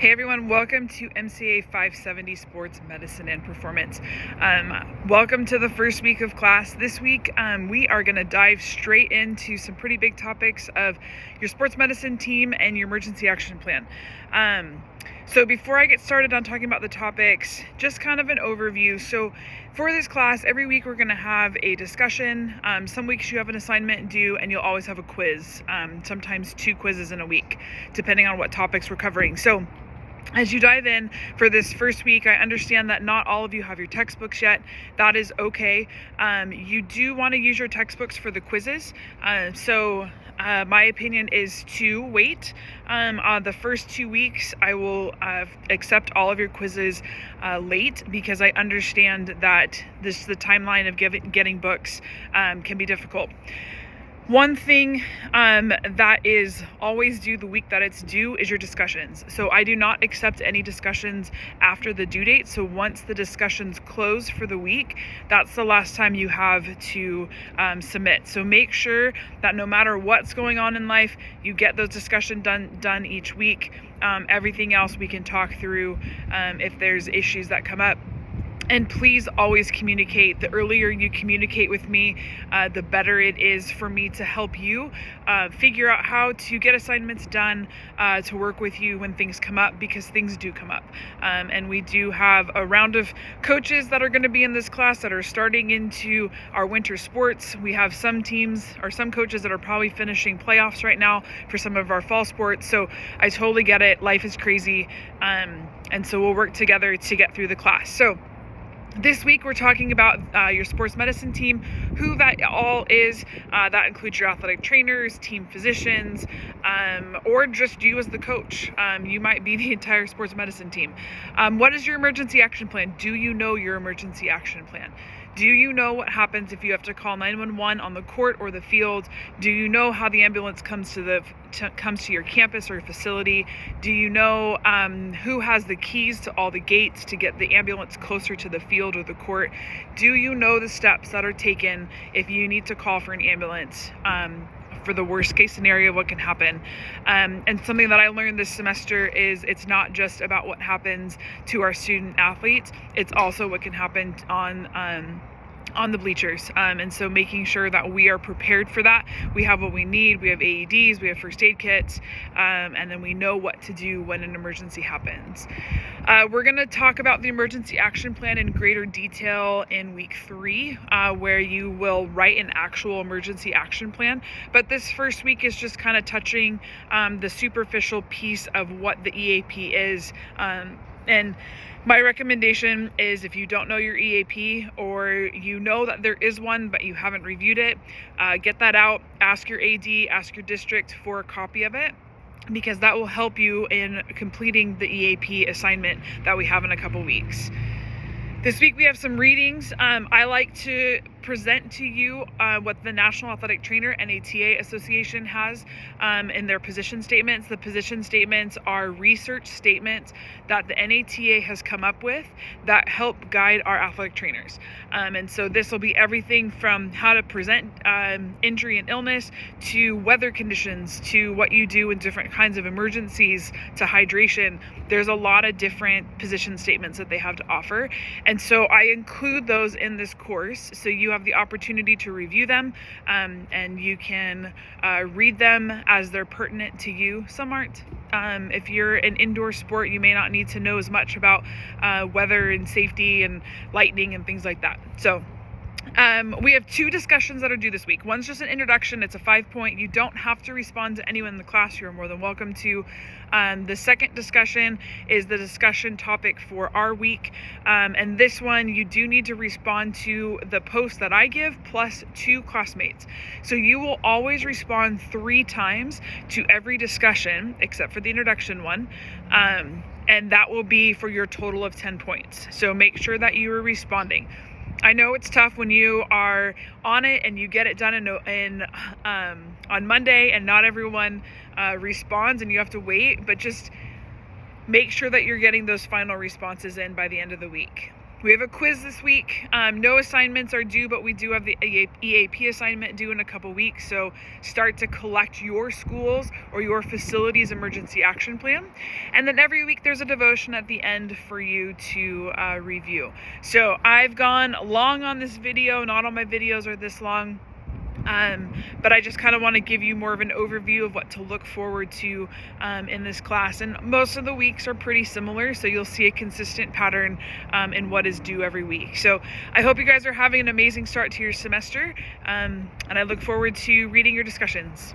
Hey everyone, welcome to MCAA 570 Sports Medicine and Performance. Welcome to the first week of class. This week we are going to dive straight into some pretty big topics of your sports medicine team and your emergency action plan. So before I get started on talking about the topics, just kind of an overview. So for this class, every week we're going to have a discussion. Some weeks you have an assignment due and you'll always have a quiz, sometimes 2 quizzes in a week, depending on what topics we're covering. So as you dive in for this first week, I understand that not all of you have your textbooks yet. That is okay. You do want to use your textbooks for the quizzes. My opinion is to wait. The first 2 weeks, I will accept all of your quizzes late because I understand that the timeline of getting books can be difficult. One thing that is always due the week that it's due is your discussions. So I do not accept any discussions after the due date. So once the discussions close for the week, that's the last time you have to submit. So make sure that no matter what's going on in life, you get those discussions done each week. Everything else we can talk through if there's issues that come up. And please always communicate. The earlier you communicate with me, the better it is for me to help you figure out how to get assignments done, to work with you when things come up, because things do come up. And we do have a round of coaches that are going to be in this class that are starting into our winter sports. We have some teams or some coaches that are probably finishing playoffs right now for some of our fall sports. So I totally get it. Life is crazy. And so we'll work together to get through the class. So this week, we're talking about your sports medicine team, who that all is. That includes your athletic trainers, team physicians, or just you as the coach. You might be the entire sports medicine team. What is your emergency action plan? Do you know your emergency action plan? Do you know what happens if you have to call 911 on the court or the field? Do you know how the ambulance comes to your campus or facility? Do you know who has the keys to all the gates to get the ambulance closer to the field or the court? Do you know the steps that are taken if you need to call for an ambulance? For the worst case scenario, what can happen? And something that I learned this semester is it's not just about what happens to our student athletes, it's also what can happen on the bleachers. And so making sure that we are prepared for that. We have what we need. We have AEDs, we have first aid kits, and then we know what to do when an emergency happens. We're going to talk about the emergency action plan in greater detail in week 3, where you will write an actual emergency action plan. But this first week is just kind of touching the superficial piece of what the EAP is. And my recommendation is, if you don't know your EAP, or you know that there is one but you haven't reviewed it, get that out, ask your AD, ask your district for a copy of it, because that will help you in completing the EAP assignment that we have in a couple weeks. This week we have some readings. I like to present to you what the National Athletic Trainer NATA Association has in their position statements. The position statements are research statements that the NATA has come up with that help guide our athletic trainers. And so this will be everything from how to present injury and illness, to weather conditions, to what you do in different kinds of emergencies, to hydration. There's a lot of different position statements that they have to offer. And so I include those in this course, so you have the opportunity to review them, and you can read them as they're pertinent to you. Some aren't. If you're an indoor sport, you may not need to know as much about weather and safety and lightning and things like that. So we have 2 discussions that are due this week. One's just an introduction. It's a 5-point. You don't have to respond to anyone in the class. You're more than welcome to. The second discussion is the discussion topic for our week. And this one, you do need to respond to the post that I give plus 2 classmates. So you will always respond 3 times to every discussion except for the introduction one. And that will be for your total of 10 points. So make sure that you are responding. I know it's tough when you are on it and you get it done on Monday and not everyone responds and you have to wait, but just make sure that you're getting those final responses in by the end of the week. We have a quiz this week. No assignments are due, but we do have the EAP assignment due in a couple weeks. So start to collect your school's or your facility's emergency action plan. And then every week there's a devotion at the end for you to review. So I've gone long on this video. Not all my videos are this long. But I just kind of want to give you more of an overview of what to look forward to in this class. And most of the weeks are pretty similar, so you'll see a consistent pattern in what is due every week. So I hope you guys are having an amazing start to your semester, and I look forward to reading your discussions.